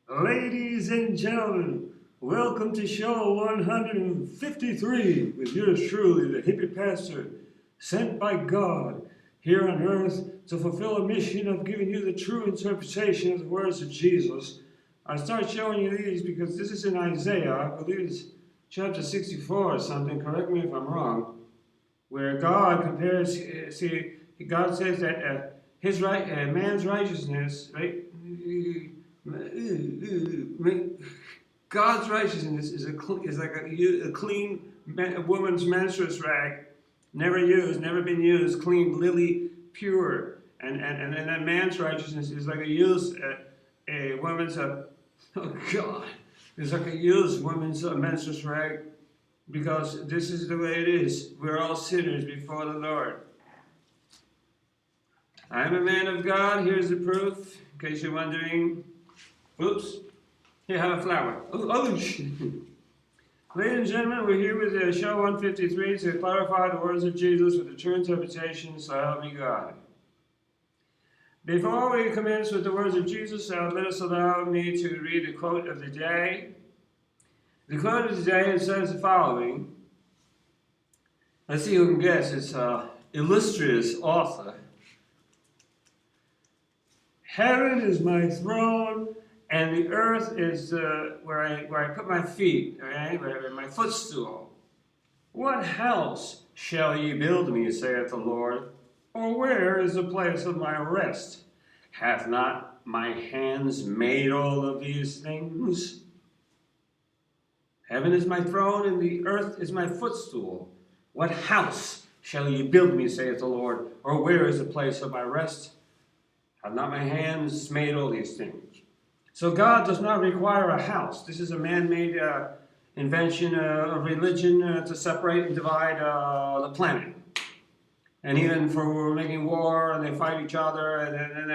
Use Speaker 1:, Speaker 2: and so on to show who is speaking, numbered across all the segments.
Speaker 1: Ladies and gentlemen, welcome to show 153 with yours truly, the Hippie Pastor, sent by God here on earth to fulfill a mission of giving you the true interpretation of the words of Jesus. I start showing you these because this is in Isaiah, I believe it's chapter 64 or something, correct me if I'm wrong, where God compares, God says that man's righteousness, right? God's righteousness is like a clean woman's menstruous rag, never used, never been used, clean, lily, pure, and that man's righteousness is like a woman's it's like a used woman's menstruous rag, because this is the way it is. We're all sinners before the Lord. I'm a man of God. Here's the proof, in case you're wondering. Oops. Here, have a flower. Ladies and gentlemen, we're here with show 153 to clarify the words of Jesus with the true interpretation, so help me God. Before we commence with the words of Jesus, let us allow me to read the quote of the day. The quote of the day says the following. Let's see who can guess. It's illustrious author. Heaven is my throne, and the earth is where I put my feet, right? Where my footstool. What house shall ye build me, saith the Lord? Or where is the place of my rest? Hath not my hands made all of these things? Heaven is my throne, and the earth is my footstool. What house shall ye build me, saith the Lord? Or where is the place of my rest? Have not my hands made all these things? So God does not require a house. This is a man-made invention of religion to separate and divide the planet. And even for making war, and they fight each other, and then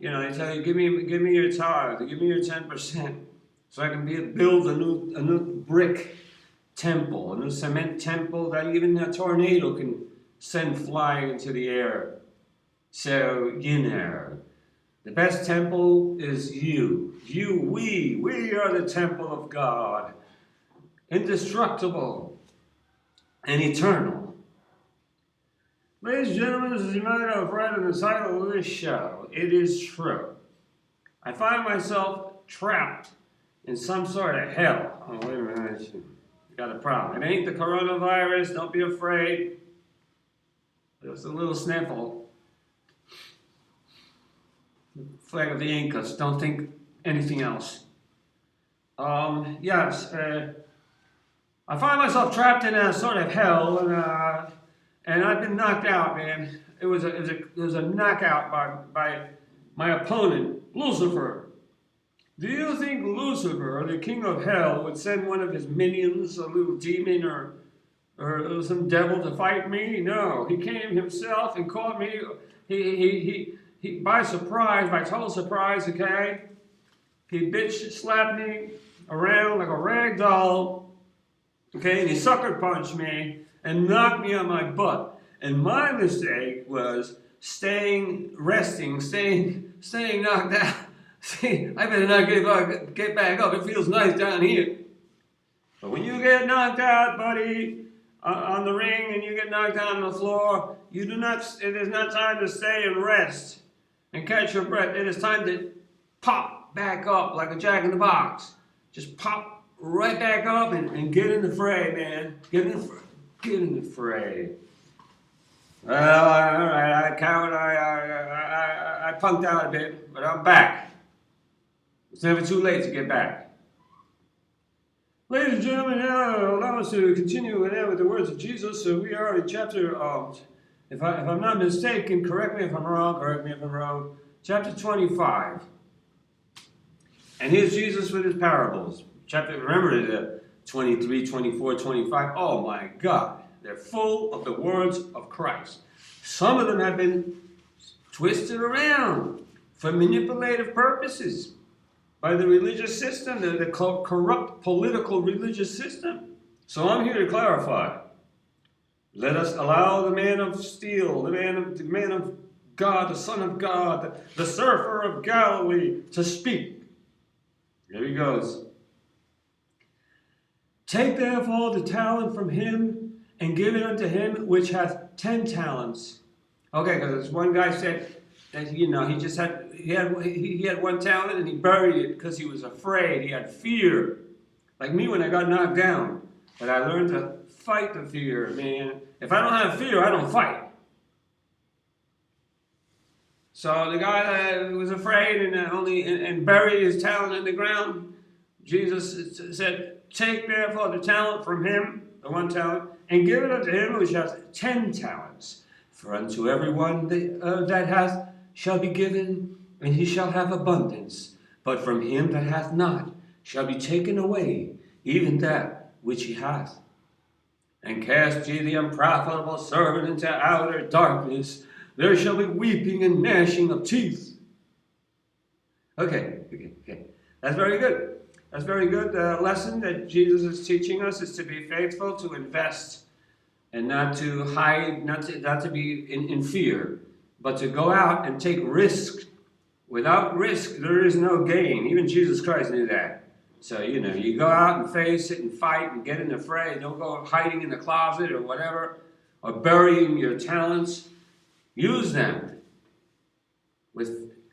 Speaker 1: they tell you, give me your tithe, give me your 10%, so I can build a new brick temple, a new cement temple that even a tornado can send flying into the air. So, the best temple is you. We are the temple of God. Indestructible and eternal. Ladies and gentlemen, as you might have read in the title of this show, it is true. I find myself trapped in some sort of hell. Oh, wait a minute. You got a problem. It ain't the coronavirus. Don't be afraid. Just a little sniffle. Flag of the Incas. Don't think anything else. Yes, I find myself trapped in a sort of hell, and I've been knocked out, man. It was a knockout by my opponent, Lucifer. Do you think Lucifer, the king of hell, would send one of his minions, a little demon or some devil, to fight me? No, he came himself and caught me. He by total surprise, okay? He bitch slapped me around like a rag doll, okay? And he sucker punched me and knocked me on my butt. And my mistake was staying knocked out. See, I better not get back up. It feels nice down here. But when you get knocked out, buddy, on the ring, and you get knocked out on the floor, it is not time to stay and rest and catch your breath. It is time to pop back up like a jack in the box. Just pop right back up and get in the fray, man. Get in the fray. Well, all right, I punked out a bit, but I'm back. It's never too late to get back. Ladies and gentlemen, now allow us to continue with the words of Jesus. So we are in chapter, if I'm not mistaken, correct me if I'm wrong, chapter 25. And here's Jesus with his parables. Remember the 23, 24, 25. Oh my God, they're full of the words of Christ. Some of them have been twisted around for manipulative purposes by the religious system, the corrupt political religious system. So I'm here to clarify. Let us allow the man of steel, the man of God, the Son of God, the surfer of Galilee to speak. Here he goes. Take therefore the talent from him, and give it unto him which hath 10 talents. Okay, because one guy said that he just had he had 1 talent and he buried it because he was afraid. He had fear, like me when I got knocked down. But I learned to fight the fear, man. If I don't have fear, I don't fight. So the guy that was afraid and buried his talent in the ground, Jesus said, take therefore the talent from him, the 1 talent, and give it unto him which hath 10 talents. For unto everyone that hath shall be given, and he shall have abundance. But from him that hath not shall be taken away even that which he hath. And cast ye the unprofitable servant into outer darkness. There shall be weeping and gnashing of teeth. Okay. That's very good. That's very good. The lesson that Jesus is teaching us is to be faithful, to invest, and not to hide, not to be in fear, but to go out and take risk. Without risk, there is no gain. Even Jesus Christ knew that. So, you go out and face it and fight and get in the fray. Don't go hiding in the closet or whatever, or burying your talents. Use them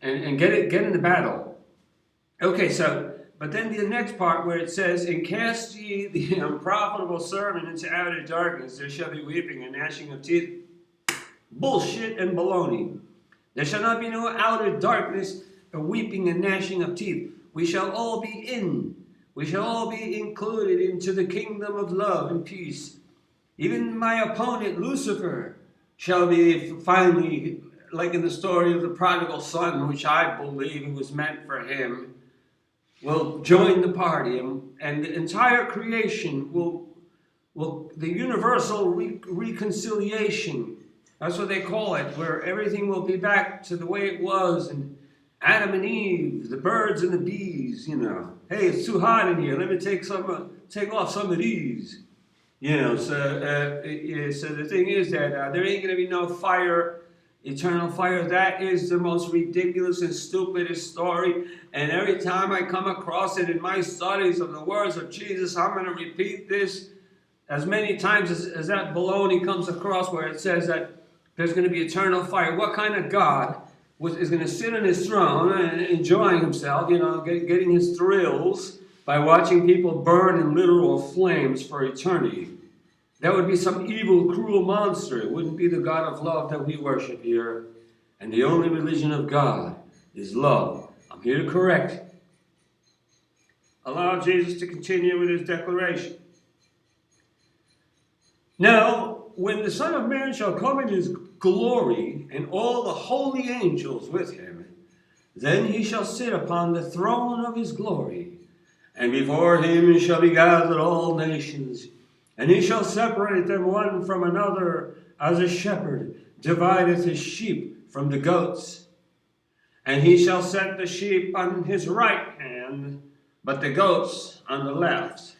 Speaker 1: and get in the battle. Okay, but then the next part where it says, and cast ye the unprofitable servant into outer darkness, there shall be weeping and gnashing of teeth. Bullshit and baloney. There shall not be no outer darkness or weeping and gnashing of teeth. We shall all be in. We shall all be included into the kingdom of love and peace. Even my opponent, Lucifer, shall be finally, like in the story of the prodigal son, which I believe was meant for him, will join the party, and the entire creation will the universal reconciliation, that's what they call it, where everything will be back to the way it was, and Adam and Eve, the birds and the bees, Hey, it's too hot in here. Let me take off some of these. So the thing is that there ain't going to be no fire, eternal fire. That is the most ridiculous and stupidest story. And every time I come across it in my studies of the words of Jesus, I'm going to repeat this as many times as that baloney comes across where it says that there's going to be eternal fire. What kind of God is going to sit on his throne and enjoying himself, getting his thrills by watching people burn in literal flames for eternity? That would be some evil, cruel monster. It wouldn't be the God of love that we worship here. And the only religion of God is love. I'm here to correct. Allow Jesus to continue with his declaration. Now, when the Son of Man shall come in his glory, and all the holy angels with him, then he shall sit upon the throne of his glory, and before him shall be gathered all nations, and he shall separate them one from another, as a shepherd divideth his sheep from the goats. And he shall set the sheep on his right hand, but the goats on the left.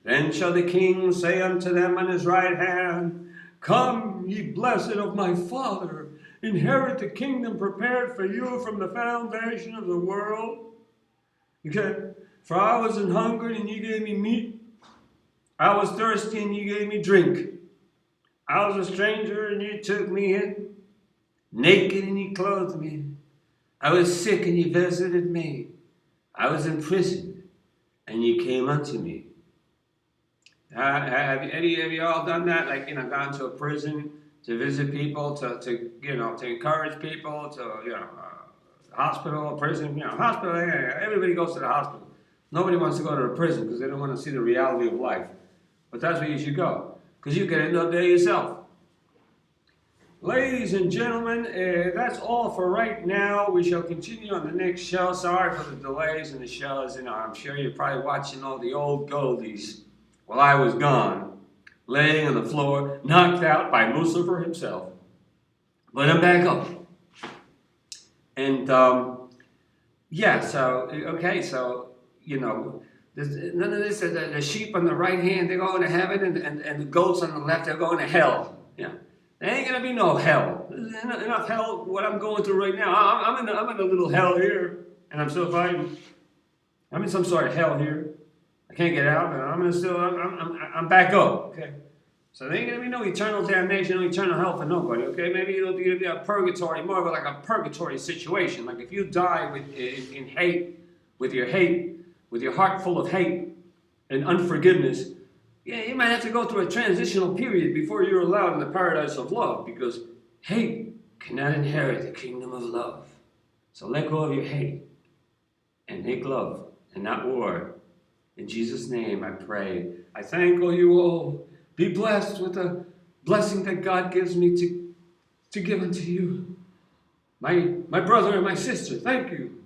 Speaker 1: Then shall the king say unto them on his right hand, Come, ye blessed of my Father, inherit the kingdom prepared for you from the foundation of the world. Okay? For I was an hungered, and ye gave me meat. I was thirsty, and ye gave me drink. I was a stranger, and ye took me in. Naked, and ye clothed me. I was sick, and ye visited me. I was in prison, and ye came unto me. Have any of you all done that? Like, gone to a prison to visit people, to encourage people, hospital, prison, hospital. Everybody goes to the hospital. Nobody wants to go to the prison because they don't want to see the reality of life. But that's where you should go, because you can end up there yourself. Ladies and gentlemen, that's all for right now. We shall continue on the next show. Sorry for the delays in the shows. I'm sure you're probably watching all the old goldies while I was gone, laying on the floor, knocked out by Lucifer himself. But I'm back up. And, there's none of this. The sheep on the right hand, they're going to heaven, and the goats on the left, they're going to hell. Yeah. There ain't going to be no hell. There's enough hell what I'm going through right now. I'm in a little hell here, and I'm still fighting. I'm in some sort of hell here. I can't get out, but I'm back up. Okay. So there ain't gonna be no eternal damnation, no eternal hell for nobody. Okay. Maybe it'll be a purgatory, more of like a purgatory situation. Like if you die in hate, with your heart full of hate and unforgiveness, yeah, you might have to go through a transitional period before you're allowed in the paradise of love, because hate cannot inherit the kingdom of love. So let go of your hate and make love and not war. In Jesus' name I pray. I thank all you all. Be blessed with the blessing that God gives me to give unto you. My brother and my sister, thank you.